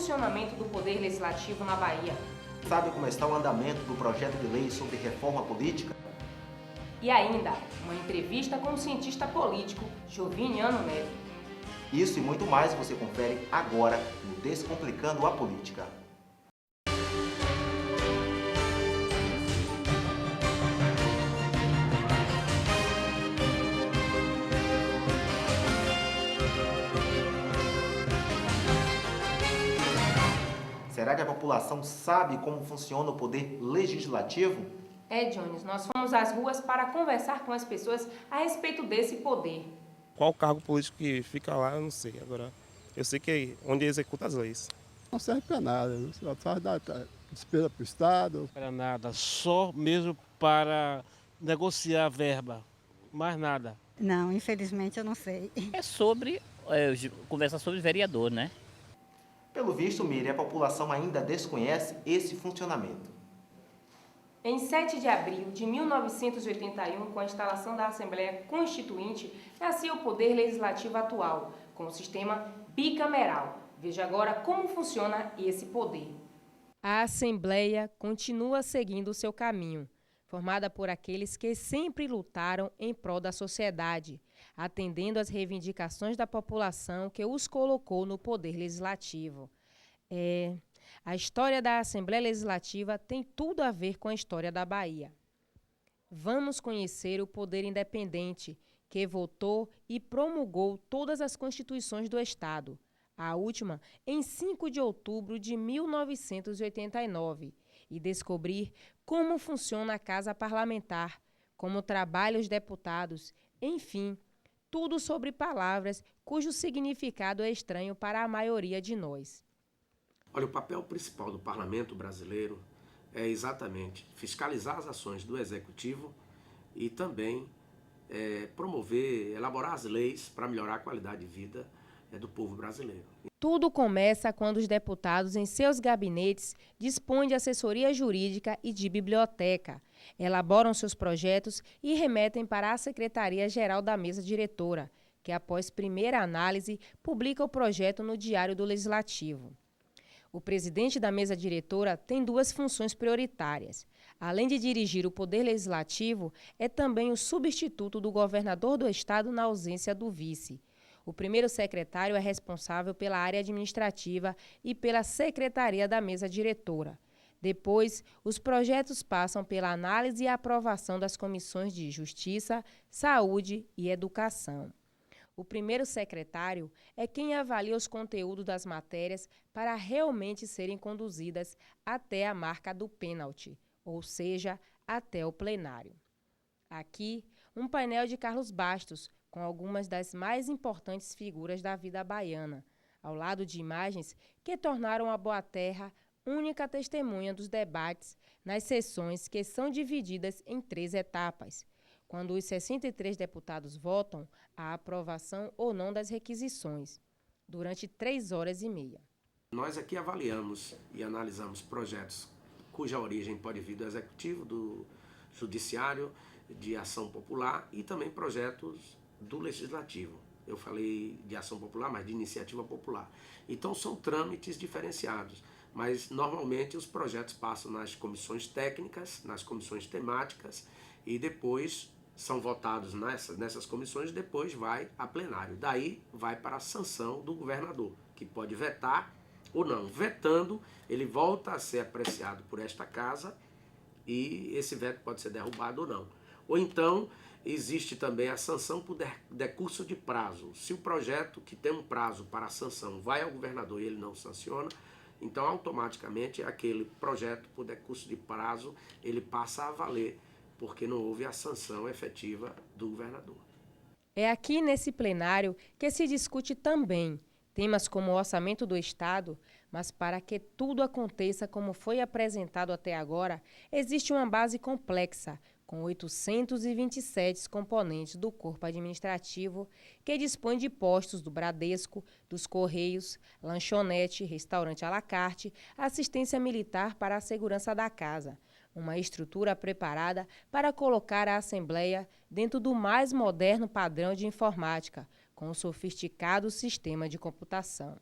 funcionamento do Poder Legislativo na Bahia. Sabe como está o andamento do projeto de lei sobre reforma política? E ainda, uma entrevista com o cientista político Joviniano Neto. Isso e muito mais você confere agora no Descomplicando a Política. Será que a população sabe como funciona o poder legislativo? Jones, nós fomos às ruas para conversar com as pessoas a respeito desse poder. Qual cargo político que fica lá, eu não sei. Agora, eu sei que é onde executa as leis. Não serve para nada, só faz dar despesa para o Estado. Para nada, só mesmo para negociar a verba, mais nada. Não, infelizmente eu não sei. Conversa sobre vereador, né? Pelo visto, Miriam, a população ainda desconhece esse funcionamento. Em 7 de abril de 1981, com a instalação da Assembleia Constituinte, nascia o Poder Legislativo atual, com o sistema bicameral. Veja agora como funciona esse poder. A Assembleia continua seguindo o seu caminho, formada por aqueles que sempre lutaram em prol da sociedade, atendendo às reivindicações da população que os colocou no Poder Legislativo. A história da Assembleia Legislativa tem tudo a ver com a história da Bahia. Vamos conhecer o poder independente, que votou e promulgou todas as constituições do Estado, a última em 5 de outubro de 1989, e descobrir como funciona a Casa Parlamentar, como trabalham os deputados, enfim, tudo sobre palavras cujo significado é estranho para a maioria de nós. Olha, o papel principal do parlamento brasileiro é exatamente fiscalizar as ações do executivo e também promover, elaborar as leis para melhorar a qualidade de vida do povo brasileiro. Tudo começa quando os deputados, em seus gabinetes, dispõem de assessoria jurídica e de biblioteca, elaboram seus projetos e remetem para a Secretaria-Geral da Mesa Diretora, que, após primeira análise, publica o projeto no Diário do Legislativo. O presidente da mesa diretora tem 2 funções prioritárias. Além de dirigir o Poder Legislativo, é também o substituto do governador do Estado na ausência do vice. O primeiro secretário é responsável pela área administrativa e pela secretaria da mesa diretora. Depois, os projetos passam pela análise e aprovação das comissões de Justiça, Saúde e Educação. O primeiro secretário é quem avalia os conteúdos das matérias para realmente serem conduzidas até a marca do pênalti, ou seja, até o plenário. Aqui, um painel de Carlos Bastos, com algumas das mais importantes figuras da vida baiana, ao lado de imagens que tornaram a Boa Terra única testemunha dos debates nas sessões que são divididas em 3 etapas, quando os 63 deputados votam a aprovação ou não das requisições, durante 3 horas e meia. Nós aqui avaliamos e analisamos projetos cuja origem pode vir do Executivo, do Judiciário, de Ação Popular e também projetos do Legislativo. Eu falei de Ação Popular, mas de Iniciativa Popular. Então são trâmites diferenciados, mas normalmente os projetos passam nas comissões técnicas, nas comissões temáticas e depois são votados nessas comissões, depois vai a plenário. Daí vai para a sanção do governador, que pode vetar ou não. Vetando, ele volta a ser apreciado por esta casa e esse veto pode ser derrubado ou não. Ou então, existe também a sanção por decurso de prazo. Se o projeto que tem um prazo para a sanção vai ao governador e ele não sanciona, então automaticamente aquele projeto por decurso de prazo, ele passa a valer, porque não houve a sanção efetiva do governador. É aqui nesse plenário que se discute também temas como o orçamento do Estado, mas para que tudo aconteça como foi apresentado até agora, existe uma base complexa, com 827 componentes do corpo administrativo, que dispõe de postos do Bradesco, dos Correios, lanchonete, restaurante à la carte, assistência militar para a segurança da casa. Uma estrutura preparada para colocar a Assembleia dentro do mais moderno padrão de informática, com um sofisticado sistema de computação.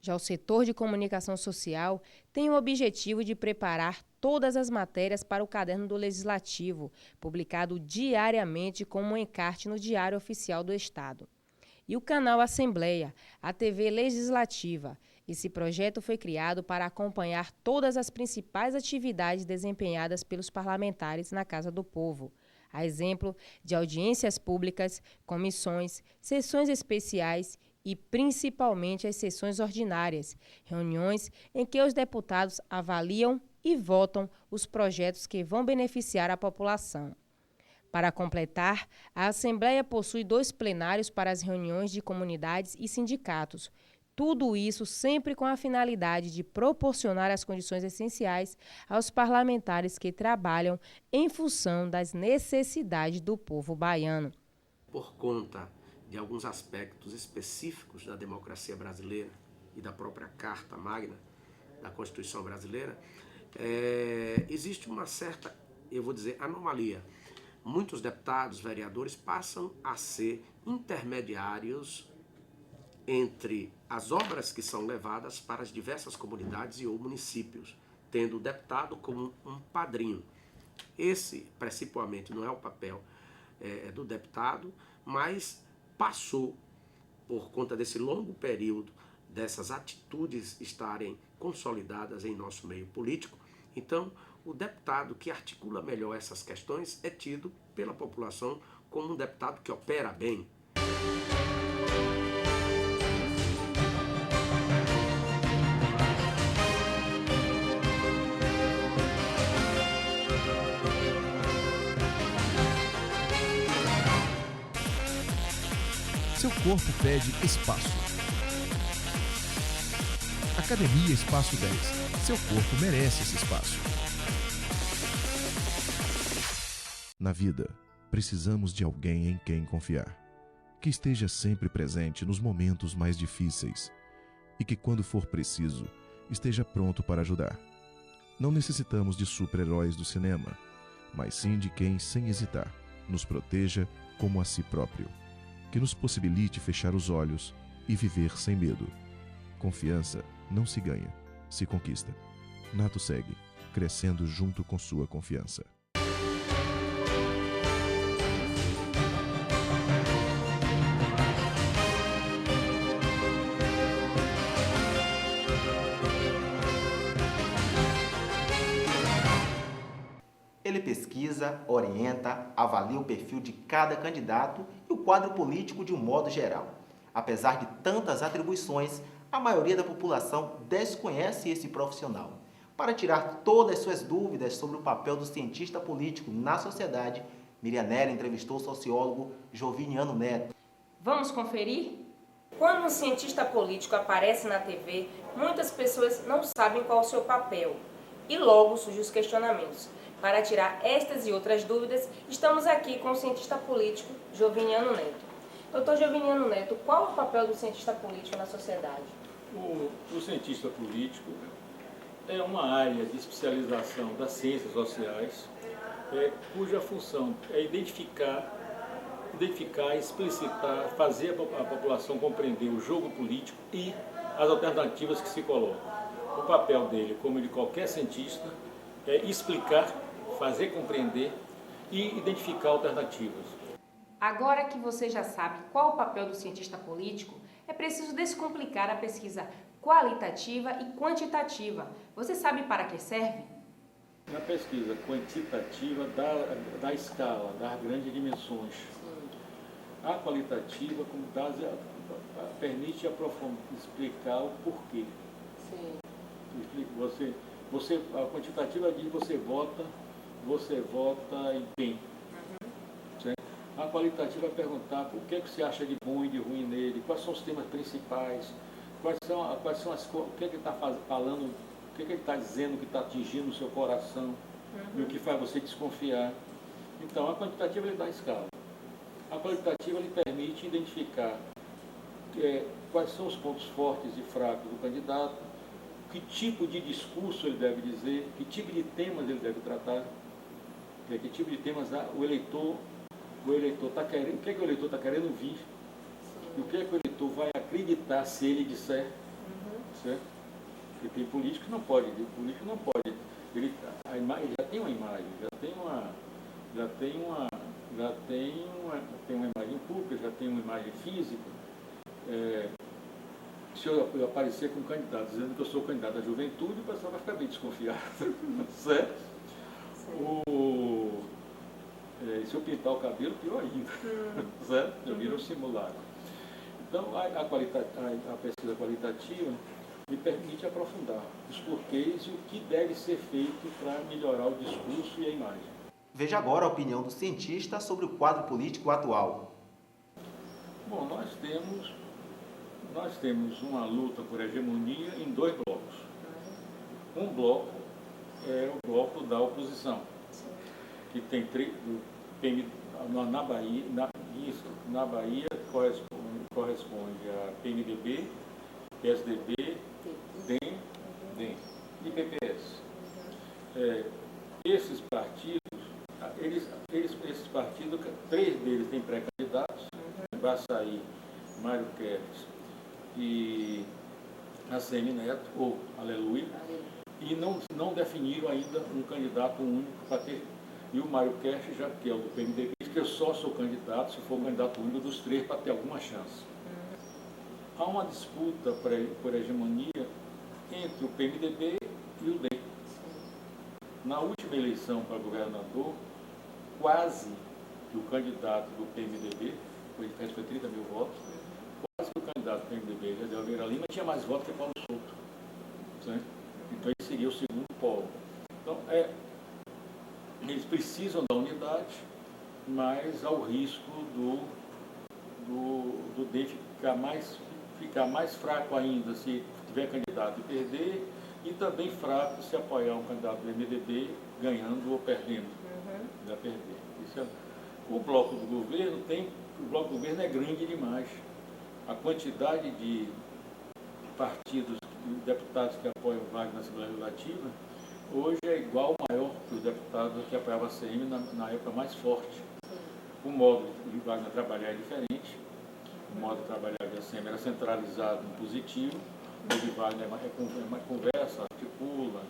Já o setor de comunicação social tem o objetivo de preparar todas as matérias para o Caderno do Legislativo, publicado diariamente como um encarte no Diário Oficial do Estado. E o canal Assembleia, a TV Legislativa. Esse projeto foi criado para acompanhar todas as principais atividades desempenhadas pelos parlamentares na Casa do Povo. A exemplo de audiências públicas, comissões, sessões especiais e, principalmente, as sessões ordinárias, reuniões em que os deputados avaliam e votam os projetos que vão beneficiar a população. Para completar, a Assembleia possui 2 plenários para as reuniões de comunidades e sindicatos. Tudo isso sempre com a finalidade de proporcionar as condições essenciais aos parlamentares que trabalham em função das necessidades do povo baiano. Por conta de alguns aspectos específicos da democracia brasileira e da própria Carta Magna da Constituição brasileira, existe uma certa, eu vou dizer, anomalia. Muitos deputados, vereadores passam a ser intermediários entre as obras que são levadas para as diversas comunidades e ou municípios, tendo o deputado como um padrinho. Esse, principalmente, não é o papel do deputado, mas passou, por conta desse longo período, dessas atitudes estarem consolidadas em nosso meio político. Então, o deputado que articula melhor essas questões é tido pela população como um deputado que opera bem. Seu corpo pede espaço. Academia Espaço 10. Seu corpo merece esse espaço. Na vida, precisamos de alguém em quem confiar, que esteja sempre presente nos momentos mais difíceis e que, quando for preciso, esteja pronto para ajudar. Não necessitamos de super-heróis do cinema, mas sim de quem, sem hesitar, nos proteja como a si próprio, que nos possibilite fechar os olhos e viver sem medo. Confiança não se ganha, se conquista. Nato segue, crescendo junto com sua confiança. Ele pesquisa, orienta, avalia o perfil de cada candidato e o quadro político de um modo geral. Apesar de tantas atribuições, a maioria da população desconhece esse profissional. Para tirar todas suas dúvidas sobre o papel do cientista político na sociedade, Miriam Nery entrevistou o sociólogo Joviniano Neto. Vamos conferir? Quando um cientista político aparece na TV, muitas pessoas não sabem qual é o seu papel. E logo surgem os questionamentos. Para tirar estas e outras dúvidas, estamos aqui com o cientista político Joviniano Neto. Doutor Joviniano Neto, qual é o papel do cientista político na sociedade? O cientista político é uma área de especialização das ciências sociais, cuja função é identificar, explicitar, fazer a população compreender o jogo político e as alternativas que se colocam. O papel dele, como de qualquer cientista, é explicar, fazer compreender e identificar alternativas. Agora que você já sabe qual o papel do cientista político, é preciso descomplicar a pesquisa qualitativa e quantitativa. Você sabe para que serve? Na pesquisa quantitativa dá escala, dá grandes dimensões. A qualitativa permite explicar o porquê. Sim. A quantitativa diz você vota em quem. A qualitativa vai perguntar o que você acha de bom e de ruim nele, quais são os temas principais, o que ele está falando, o que ele está dizendo que está atingindo o seu coração, e o que faz você desconfiar. Então, a quantitativa ele dá escala. A qualitativa ele permite identificar quais são os pontos fortes e fracos do candidato, que tipo de discurso ele deve dizer, que tipo de temas ele deve tratar, que tipo de temas o eleitor está querendo, o que o eleitor está querendo ouvir, e o que o eleitor vai acreditar se ele disser. certo? Porque tem político que não pode, ele já tem uma imagem, tem uma imagem pública, já tem uma imagem física. Se eu aparecer com um candidato dizendo que eu sou candidato à juventude, o pessoal vai ficar bem desconfiado, certo? Se eu pintar o cabelo, pior ainda, certo? Eu viro um simulacro. Então, a pesquisa qualitativa me permite aprofundar os porquês e o que deve ser feito para melhorar o discurso e a imagem. Veja agora a opinião do cientista sobre o quadro político atual. Bom, nós temos uma luta por hegemonia em 2 blocos. Um bloco é o bloco da oposição, que tem na Bahia corresponde a PMDB, PSDB, DEM e PPS. Esses partidos, esses partidos, 3 deles têm pré-candidatos, Baçaí, Mário Keres e ACM Neto, ou Aleluia, e não definiram ainda um candidato único para ter. E o Mário Keres, já que é o do PMDB, diz que eu só sou candidato se for o candidato único dos 3 para ter alguma chance. Há uma disputa por hegemonia entre o PMDB e o DEM. Na última eleição para governador, quase que o candidato do PMDB, foi 30 mil votos, quase que o candidato do PMDB, José Oliveira Lima, tinha mais votos que Paulo Souto. Certo? Então ele seria o segundo polo. Então, eles precisam da unidade, mas ao risco do DEM ficar mais fraco ainda se tiver candidato e perder, e também fraco se apoiar um candidato do MDB ganhando ou perdendo. Vai perder. O bloco do governo é grande demais. A quantidade de partidos e deputados que apoiam o Wagner na Assembleia Legislativa hoje é igual ou maior que os deputados que apoiavam a ACM na época mais forte. O modo de Wagner trabalhar é diferente. O modo de trabalhar da ACM era centralizado no positivo. O de Wagner é mais conversa, articula,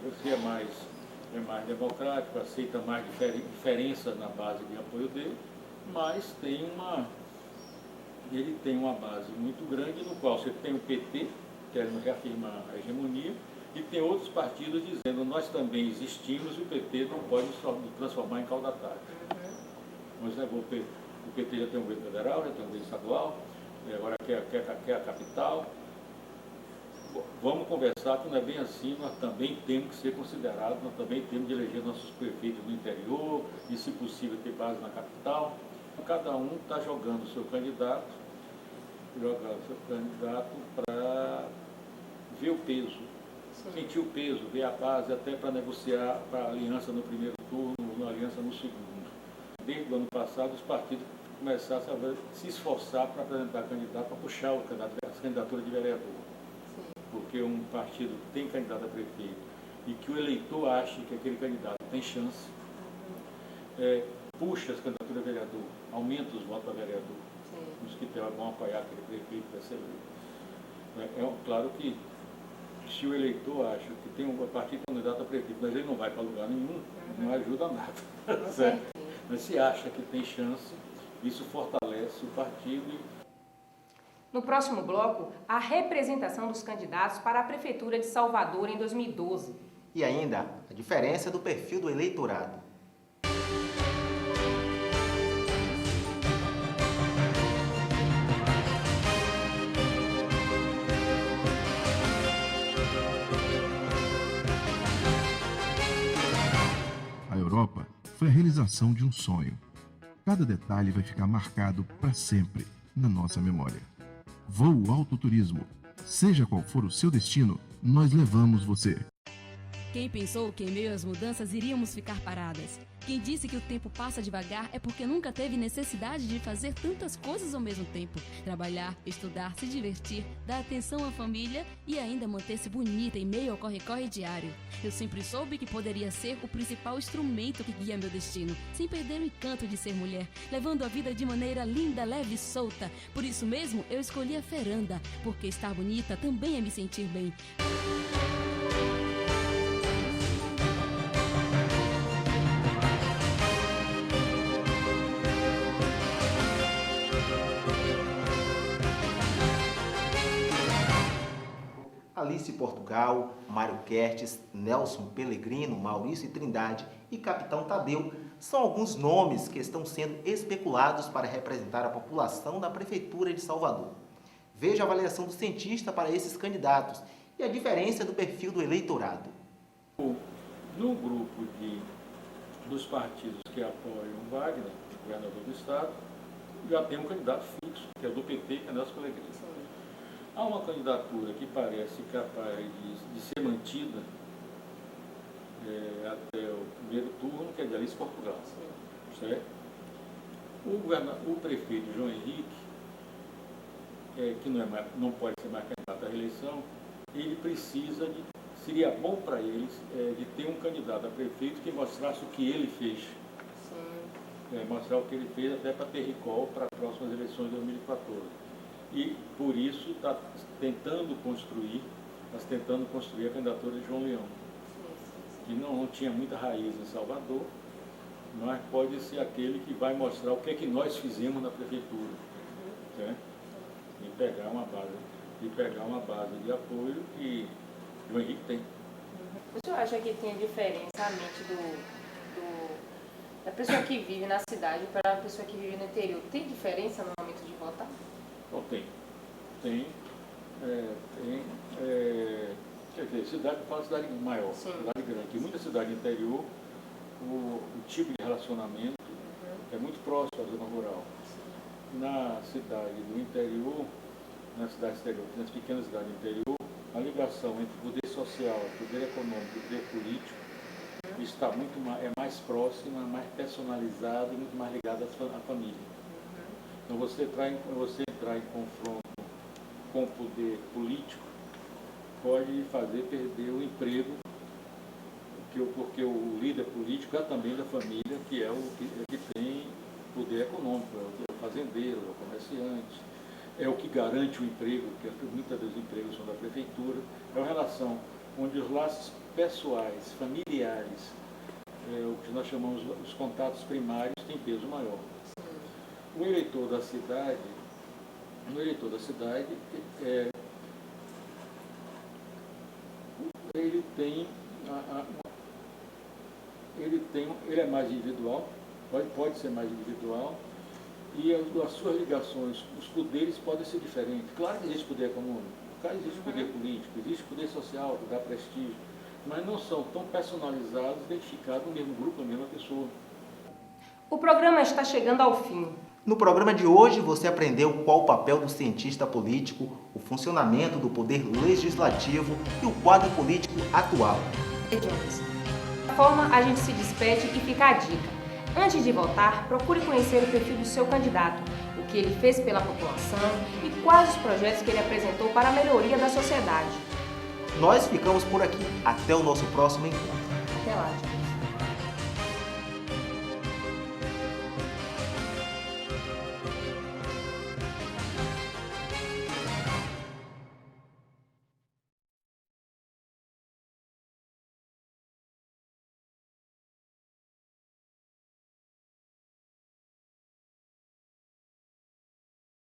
você é mais democrático, aceita mais diferenças na base de apoio dele, mas ele tem uma base muito grande no qual você tem o PT, querendo reafirmar a hegemonia, e tem outros partidos dizendo nós também existimos e o PT não pode nos transformar em caudatário. O PT já tem um governo federal, já tem um governo estadual, agora quer a capital. Vamos conversar que não é bem assim, nós também temos que ser considerados, nós também temos de eleger nossos prefeitos no interior e, se possível, ter base na capital. Cada um está jogando o seu candidato para ver o peso, sentir o peso, ver a base, até para negociar para a aliança no primeiro turno, na aliança no segundo. Desde o ano passado, os partidos começaram a se esforçar para apresentar candidato, para puxar a candidatura de vereador. Porque um partido que tem candidato a prefeito e que o eleitor acha que aquele candidato tem chance, puxa as candidaturas a vereador, aumenta os votos a vereador. Os que vão apoiar aquele prefeito vai ser eleito. Claro que se o eleitor acha que tem um partido candidato a prefeito, mas ele não vai para lugar nenhum, não ajuda nada. Certo? Mas se acha que tem chance, isso fortalece o partido. No próximo bloco, a representação dos candidatos para a Prefeitura de Salvador em 2012. E ainda, a diferença do perfil do eleitorado. A Europa foi a realização de um sonho. Cada detalhe vai ficar marcado para sempre na nossa memória. Voo Alto Turismo. Seja qual for o seu destino, nós levamos você. Quem pensou que em meio às mudanças iríamos ficar paradas? Quem disse que o tempo passa devagar é porque nunca teve necessidade de fazer tantas coisas ao mesmo tempo. Trabalhar, estudar, se divertir, dar atenção à família e ainda manter-se bonita em meio ao corre-corre diário. Eu sempre soube que poderia ser o principal instrumento que guia meu destino, sem perder o encanto de ser mulher, levando a vida de maneira linda, leve e solta. Por isso mesmo, eu escolhi a Feranda, porque estar bonita também é me sentir bem. Alice Portugal, Mário Kertes, Nelson Pellegrino, Maurício Trindade e Capitão Tadeu são alguns nomes que estão sendo especulados para representar a população da Prefeitura de Salvador. Veja a avaliação do cientista para esses candidatos e a diferença do perfil do eleitorado. No grupo dos partidos que apoiam Wagner, governador do Estado, já tem um candidato fixo, que é do PT, que é Nelson Pellegrino. Há uma candidatura que parece capaz de ser mantida até o primeiro turno, que é de Alice Portugal. Certo? O prefeito João Henrique, que não pode ser mais candidato à reeleição, ele precisa seria bom para eles de ter um candidato a prefeito que mostrasse o que ele fez. Mostrar o que ele fez até para ter recall para as próximas eleições de 2014. E, por isso, está tentando construir a candidatura de João Leão, que não tinha muita raiz em Salvador, mas pode ser aquele que vai mostrar o que é que nós fizemos na prefeitura, certo? E pegar uma base de apoio que João Henrique tem. O senhor acha que tem diferença a mente da pessoa que vive na cidade para a pessoa que vive no interior? Tem diferença no momento de votar? Não, tem. Quer dizer, cidade maior, cidade grande. Em muita cidade interior, o tipo de relacionamento é muito próximo à zona rural. Na cidade do interior, nas pequenas cidades do interior, a ligação entre poder social, poder econômico e poder político está é mais próxima, mais personalizada e muito mais ligada à família. Então você entrar em confronto com o poder político pode fazer perder o emprego, porque o líder político é também da família, que é o que tem poder econômico, é o fazendeiro, é o comerciante, é o que garante o emprego, porque muitas vezes os empregos são da prefeitura. É uma relação onde os laços pessoais, familiares, o que nós chamamos os contatos primários, têm peso maior. O eleitor da cidade, ele é mais individual, pode ser mais individual, e as suas ligações, os poderes podem ser diferentes. Claro que existe poder econômico, claro que existe poder político, existe poder social, que dá prestígio, mas não são tão personalizados, identificados no mesmo grupo, na mesma pessoa. O programa está chegando ao fim. No programa de hoje, você aprendeu qual o papel do cientista político, o funcionamento do poder legislativo e o quadro político atual. Dessa forma, a gente se despede e fica a dica. Antes de votar, procure conhecer o perfil do seu candidato, o que ele fez pela população e quais os projetos que ele apresentou para a melhoria da sociedade. Nós ficamos por aqui. Até o nosso próximo encontro. Até lá.